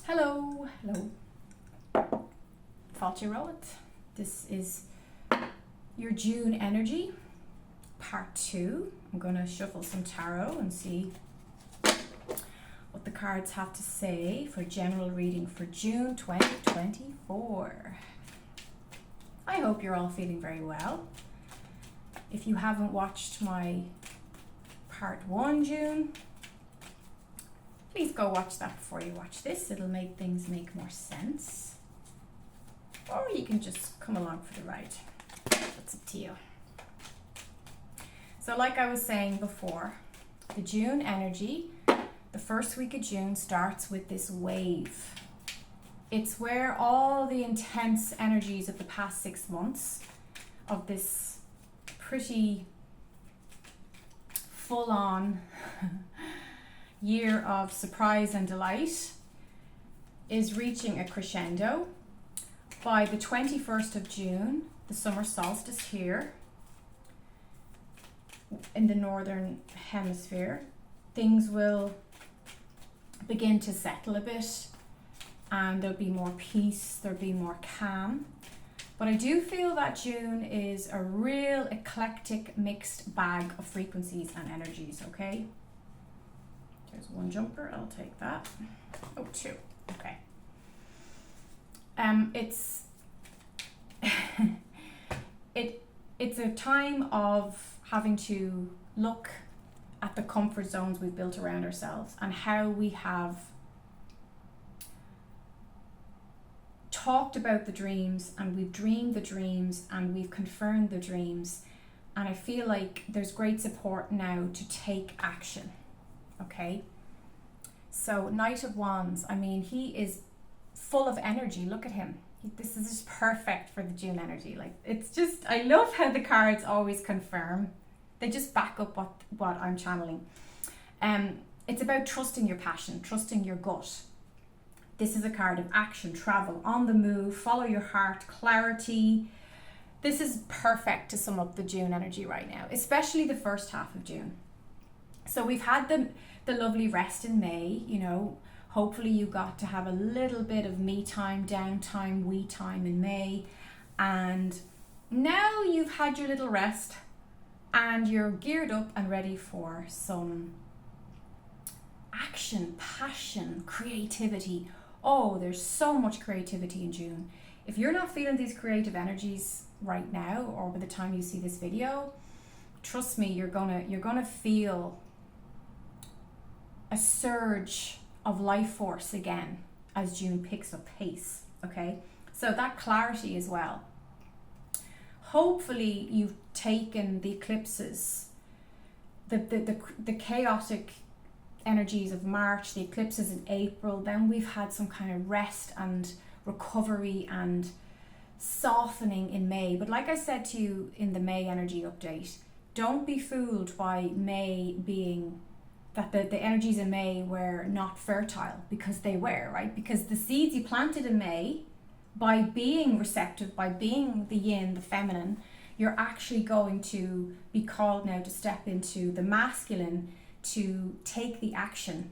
Hello. Thought you wrote. This is your June energy, part 2. I'm going to shuffle some tarot and see what the cards have to say for general reading for June 2024. I hope you're all feeling very well. If you haven't watched my part 1 June, please go watch that before you watch this. It'll make things make more sense. Or you can just come along for the ride. That's up to you. So like I was saying before, the June energy, the first week of June starts with this wave. It's where all the intense energies of the past 6 months of this pretty full-on year of surprise and delight is reaching a crescendo. By the 21st of June, the summer solstice here in the northern hemisphere, things will begin to settle a bit and there'll be more peace, there'll be more calm. But I do feel that June is a real eclectic mixed bag of frequencies and energies, okay? There's one jumper, I'll take that. Oh, 2, okay. It's it's a time of having to look at the comfort zones we've built around ourselves and how we have talked about the dreams and we've dreamed the dreams and we've confirmed the dreams, and I feel like there's great support now to take action. Okay, so Knight of Wands, I mean, he is full of energy. Look at him. This is just perfect for the June energy. Like, it's just, I love how the cards always confirm. They just back up what I'm channeling. It's about trusting your passion, trusting your gut. This is a card of action, travel, on the move, follow your heart, clarity. This is perfect to sum up the June energy right now, especially the first half of June. So we've had the lovely rest in May, you know. Hopefully you got to have a little bit of me time, downtime, we time in May. And now you've had your little rest and you're geared up and ready for some action, passion, creativity. Oh, there's so much creativity in June. If you're not feeling these creative energies right now, or by the time you see this video, trust me, you're gonna feel a surge of life force again as June picks up pace. Okay, so that clarity as well. Hopefully you've taken the eclipses, the chaotic energies of March, the eclipses in April, then we've had some kind of rest and recovery and softening in May. But like I said to you in the May energy update, don't be fooled by May being that the energies in May were not fertile, because they were, right? Because the seeds you planted in May, by being receptive, by being the yin, the feminine, you're actually going to be called now to step into the masculine, to take the action,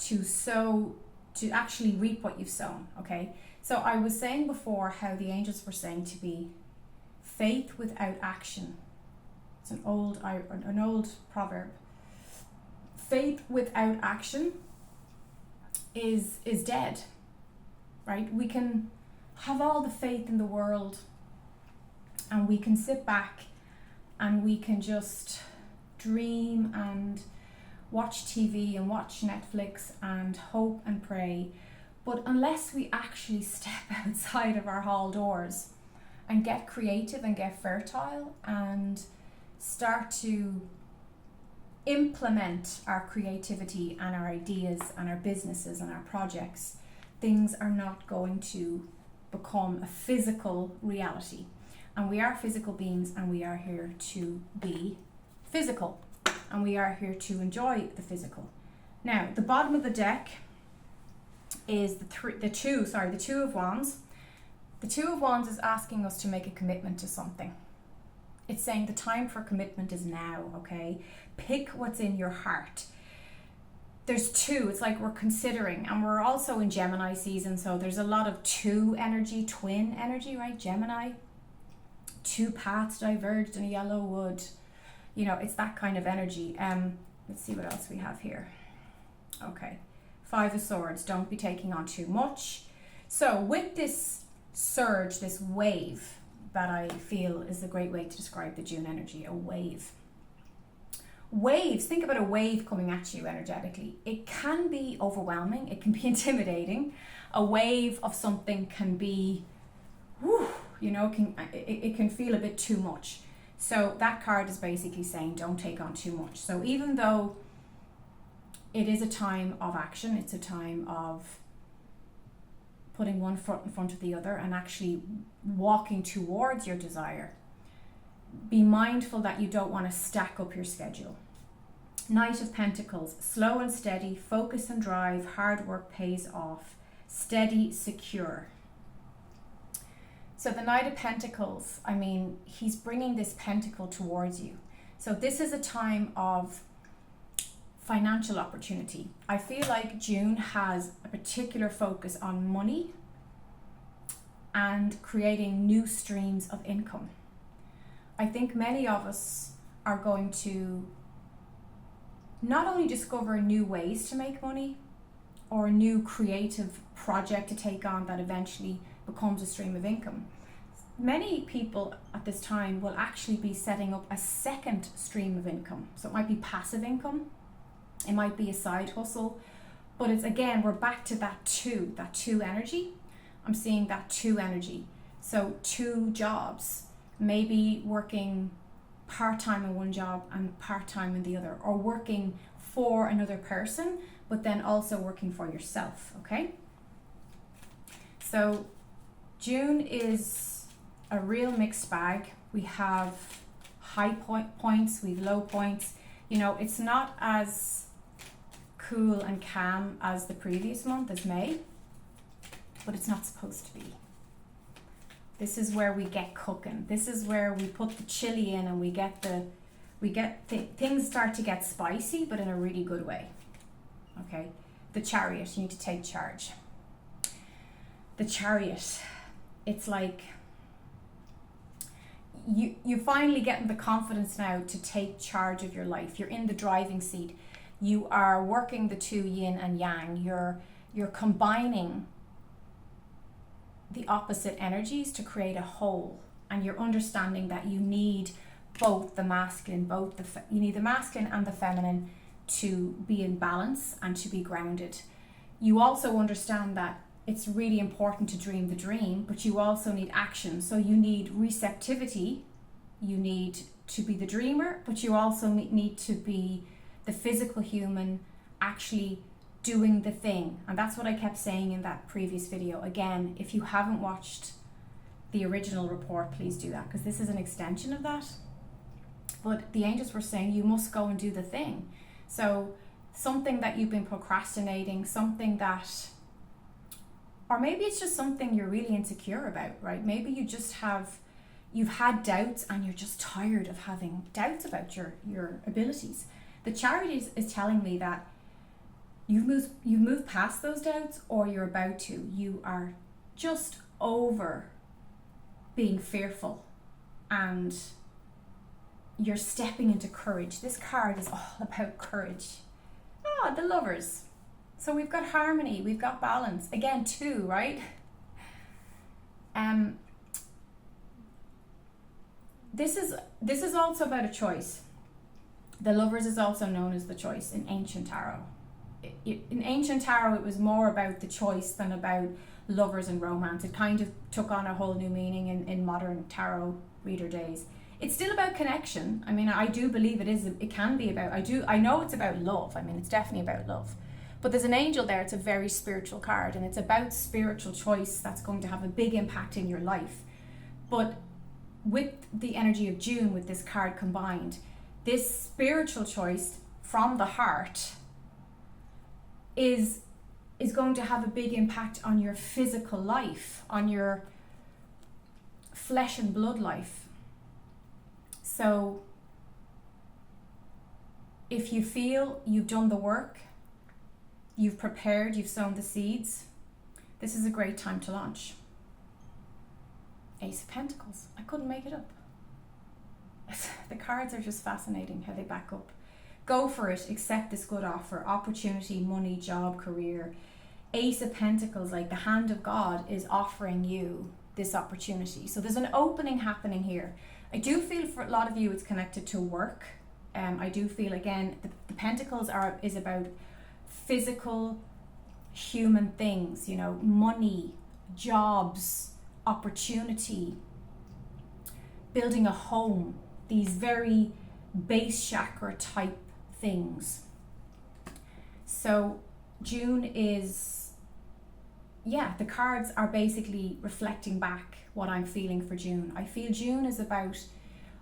to sow, to actually reap what you've sown, okay? So I was saying before how the angels were saying to be faith without action. It's an old proverb. Faith without action is dead, right? We can have all the faith in the world and we can sit back and we can just dream and watch TV and watch Netflix and hope and pray. But unless we actually step outside of our hall doors and get creative and get fertile and start to implement our creativity and our ideas and our businesses and our projects, things are not going to become a physical reality. And we are physical beings and we are here to be physical and we are here to enjoy the physical. Now, the bottom of the deck is the two of Wands. The Two of Wands is asking us to make a commitment to something. It's saying the time for commitment is now, okay? Pick what's in your heart. there's two. It's like we're considering, and we're also in Gemini season, so there's a lot of two energy, twin energy, right? Gemini, two paths diverged in a yellow wood. You know, it's that kind of energy. Let's see what else we have here. Okay, Five of Swords. Don't be taking on too much. So with this surge, this wave, that I feel is a great way to describe the June energy, a wave. Waves, think about a wave coming at you energetically. It can be overwhelming, it can be intimidating. A wave of something can be, you know, it can feel a bit too much. So that card is basically saying don't take on too much. So even though it is a time of action, it's a time of putting one foot in front of the other and actually walking towards your desire, be mindful that you don't want to stack up your schedule. Knight of Pentacles, slow and steady, focus and drive, hard work pays off, steady, secure. So the Knight of Pentacles, I mean, he's bringing this pentacle towards you. So this is a time of financial opportunity. I feel like June has a particular focus on money and creating new streams of income. I think many of us are going to not only discover new ways to make money or a new creative project to take on that eventually becomes a stream of income. Many people at this time will actually be setting up a second stream of income. So it might be passive income, it might be a side hustle, but it's, again, we're back to that two energy. I'm seeing that two energy. So two jobs, maybe working part-time in one job and part-time in the other, or working for another person, but then also working for yourself, okay? So June is a real mixed bag. We have high points, we have low points. You know, it's not as cool and calm as the previous month, as May, but it's not supposed to be. This is where we get cooking. This is where we put the chili in and things start to get spicy, but in a really good way. Okay, the Chariot, you need to take charge. The Chariot, it's like you finally getting the confidence now to take charge of your life. You're in the driving seat. You are working the two yin and yang. You're combining the opposite energies to create a whole, and you're understanding that you need both the masculine, you need the masculine and the feminine to be in balance and to be grounded. You also understand that it's really important to dream the dream, but you also need action. So you need receptivity, you need to be the dreamer, but you also need to be the physical human actually doing the thing. And that's what I kept saying in that previous video. Again, if you haven't watched the original report, please do that, because this is an extension of that. But the angels were saying you must go and do the thing. So something that you've been procrastinating, something that, or maybe it's just something you're really insecure about, right? Maybe you've had doubts and you're just tired of having doubts about your abilities. The Chariot is telling me that you've moved past those doubts, or you're about to. You are just over being fearful and you're stepping into courage. This card is all about courage. The Lovers. So we've got harmony, we've got balance. Again, two, right? This is also about a choice. The Lovers is also known as the choice in ancient tarot. In ancient tarot, it was more about the choice than about lovers and romance. It kind of took on a whole new meaning in modern tarot reader days. It's still about connection. I mean, I do believe it can be about, I know it's about love. I mean, it's definitely about love. But there's an angel there. It's a very spiritual card, and it's about spiritual choice that's going to have a big impact in your life. But with the energy of June, with this card combined, this spiritual choice from the heart is going to have a big impact on your physical life, on your flesh and blood life. So if you feel you've done the work you've prepared, you've sown the seeds, this is a great time to launch. Ace of Pentacles. I couldn't make it up. The cards are just fascinating how they back up. Go for it. Accept this good offer. Opportunity, money, job, career. Ace of Pentacles, like the hand of God is offering you this opportunity. So there's an opening happening here. I do feel for a lot of you it's connected to work. I do feel, again, the Pentacles is about physical, human things, you know, money, jobs, opportunity, building a home, these very base chakra type things. So June is, the cards are basically reflecting back what I'm feeling for June. I feel June is about,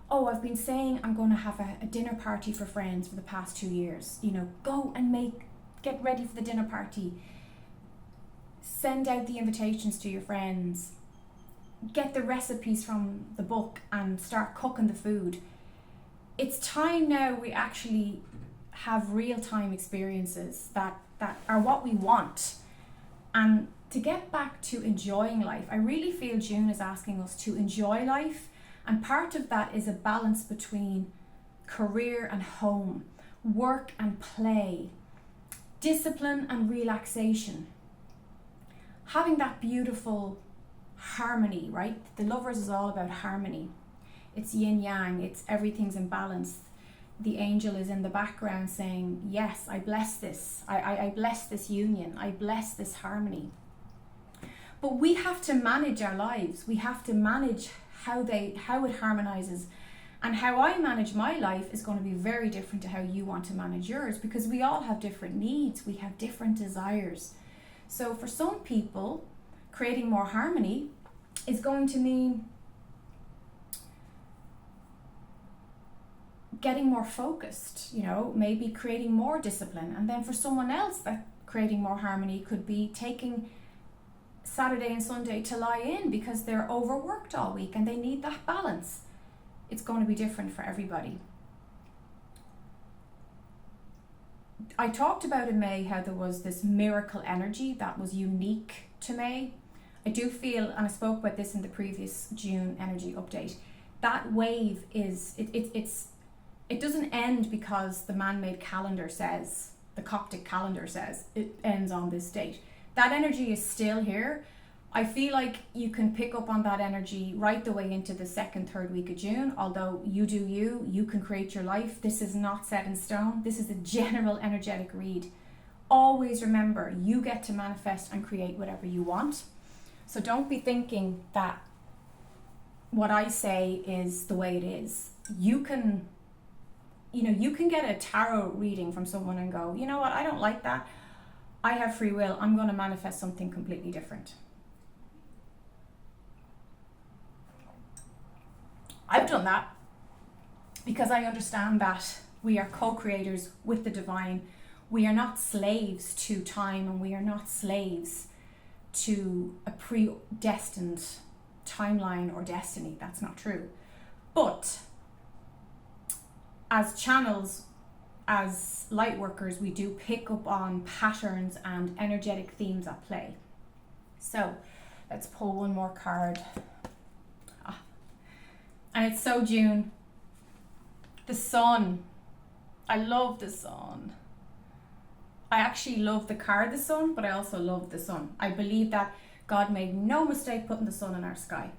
I've been saying I'm going to have a dinner party for friends for the past 2 years. You know, go and get ready for the dinner party. Send out the invitations to your friends. Get the recipes from the book and start cooking the food. It's time now we actually have real-time experiences that are what we want. And to get back to enjoying life, I really feel June is asking us to enjoy life. And part of that is a balance between career and home, work and play, discipline and relaxation. Having that beautiful harmony, right? The Lovers is all about harmony. It's yin yang, it's everything's in balance. The angel is in the background saying, yes, I bless this. I bless this union. I bless this harmony. But we have to manage our lives. We have to manage how it harmonizes. And how I manage my life is going to be very different to how you want to manage yours, because we all have different needs. We have different desires. So for some people, creating more harmony is going to mean getting more focused, you know, maybe creating more discipline. And then for someone else, that creating more harmony could be taking Saturday and Sunday to lie in because they're overworked all week and they need that balance. It's going to be different for everybody. I talked about in May how there was this miracle energy that was unique to May. I do feel, and I spoke about this in the previous June energy update, that wave is, it doesn't end because the man-made calendar says, the Coptic calendar says, it ends on this date. That energy is still here. I feel like you can pick up on that energy right the way into the second, third week of June. Although you do you can create your life. This is not set in stone. This is a general energetic read. Always remember, you get to manifest and create whatever you want. So don't be thinking that what I say is the way it is. You can get a tarot reading from someone and go, you know what, I don't like that. I have free will. I'm going to manifest something completely different. I've done that because I understand that we are co-creators with the divine. We are not slaves to time, and we are not slaves to a predestined timeline or destiny. That's not true. But as channels, as light workers, we do pick up on patterns and energetic themes at play. So let's pull one more card. And it's so June. The sun. I love the sun. I actually love the card, the sun, but I also love the sun. I believe that God made no mistake putting the sun in our sky.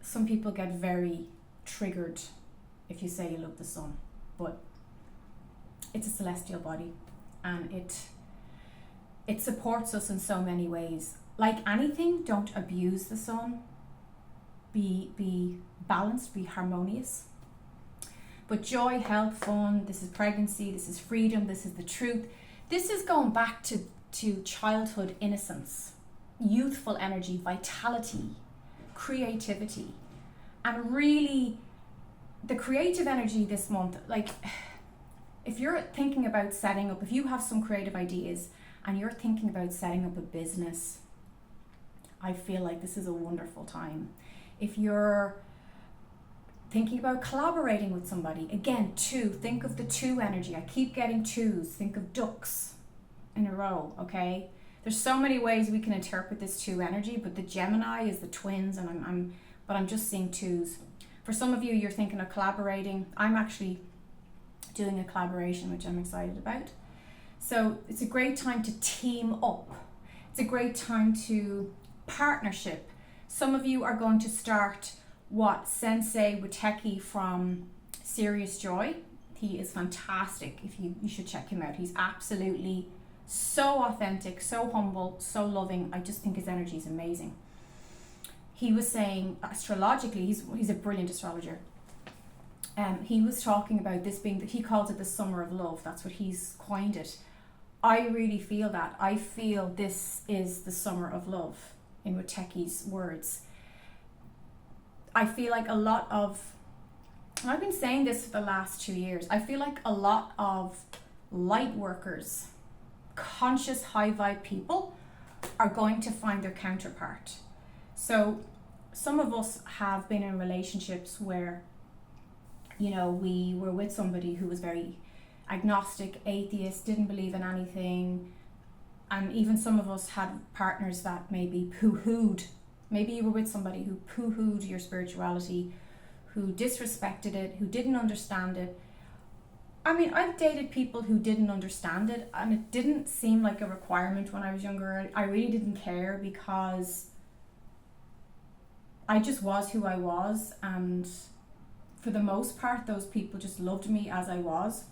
Some people get very triggered if you say you love the sun, but it's a celestial body and it supports us in so many ways. Like anything, don't abuse the sun. Be balanced, be harmonious. But joy, health, fun, this is pregnancy, this is freedom, this is the truth. This is going back to childhood innocence, youthful energy, vitality, creativity. And really, the creative energy this month, like if you're thinking about setting up, if you have some creative ideas and you're thinking about setting up a business, I feel like this is a wonderful time. If you're thinking about collaborating with somebody. Again, 2, think of the 2 energy. I keep getting 2s. Think of ducks in a row, okay? There's so many ways we can interpret this 2 energy, but the Gemini is the twins, and I'm just seeing 2s. For some of you, you're thinking of collaborating. I'm actually doing a collaboration, which I'm excited about. So it's a great time to team up. It's a great time to partnership. Some of you are going to start what Sensei Witeki from Serious Joy. He is fantastic. You should check him out. He's absolutely so authentic, so humble, so loving. I just think his energy is amazing. He was saying astrologically, he's a brilliant astrologer. He was talking about this being, he calls it the summer of love. That's what he's coined it. I really feel that. I feel this is the summer of love, in Witeki's words. I feel like a lot of, and I've been saying this for the last 2 years, I feel like a lot of light workers, conscious high vibe people are going to find their counterpart. So some of us have been in relationships where, we were with somebody who was very agnostic, atheist, didn't believe in anything. And even some of us had partners that maybe poo-hooed. Maybe you were with somebody who poo-hooed your spirituality, who disrespected it, who didn't understand it. I mean, I've dated people who didn't understand it, and it didn't seem like a requirement when I was younger. I really didn't care because I just was who I was, and for the most part, those people just loved me as I was.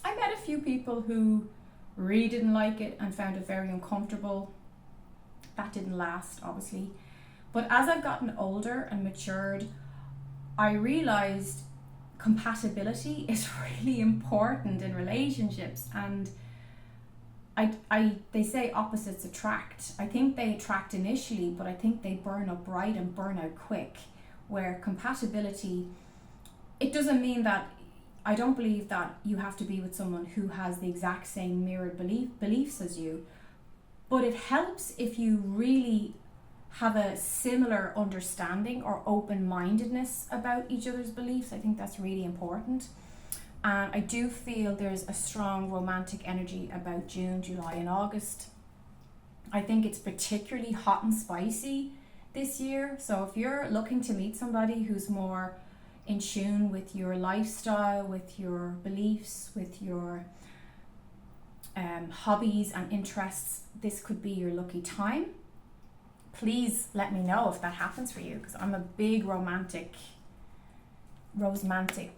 I met a few people who really didn't like it and found it very uncomfortable. That didn't last, obviously. But as I've gotten older and matured, I realized compatibility is really important in relationships, and they say opposites attract. I think they attract initially, but I think they burn up bright and burn out quick. Where compatibility, it doesn't mean that, I don't believe that you have to be with someone who has the exact same mirrored beliefs as you, but it helps if you really have a similar understanding or open-mindedness about each other's beliefs. I think that's really important. And I do feel there's a strong romantic energy about June, July and August. I think it's particularly hot and spicy this year. So if you're looking to meet somebody who's more in tune with your lifestyle, with your beliefs, with your hobbies and interests, this could be your lucky time. Please let me know if that happens for you, because I'm a big romantic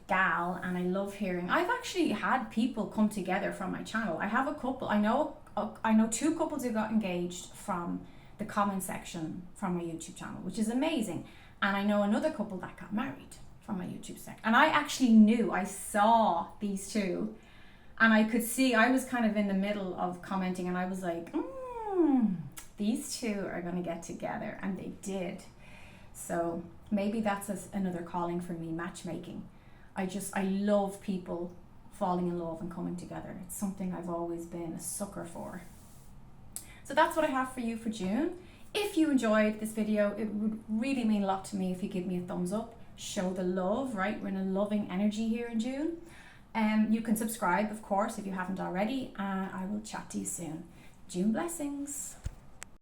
gal, and I love hearing. I've actually had people come together from my channel. I have a couple. I know 2 couples who got engaged from the comment section from my YouTube channel, which is amazing. And I know another couple that got married from my YouTube section. And I saw these 2, and I could see, I was kind of in the middle of commenting, and I was like, these 2 are going to get together, and they did. So maybe that's another calling for me, matchmaking. I love people falling in love and coming together. It's something I've always been a sucker for. So that's what I have for you for June. If you enjoyed this video, it would really mean a lot to me if you give me a thumbs up. Show the love, right? We're in a loving energy here in June. You can subscribe, of course, if you haven't already, and I will chat to you soon. June blessings.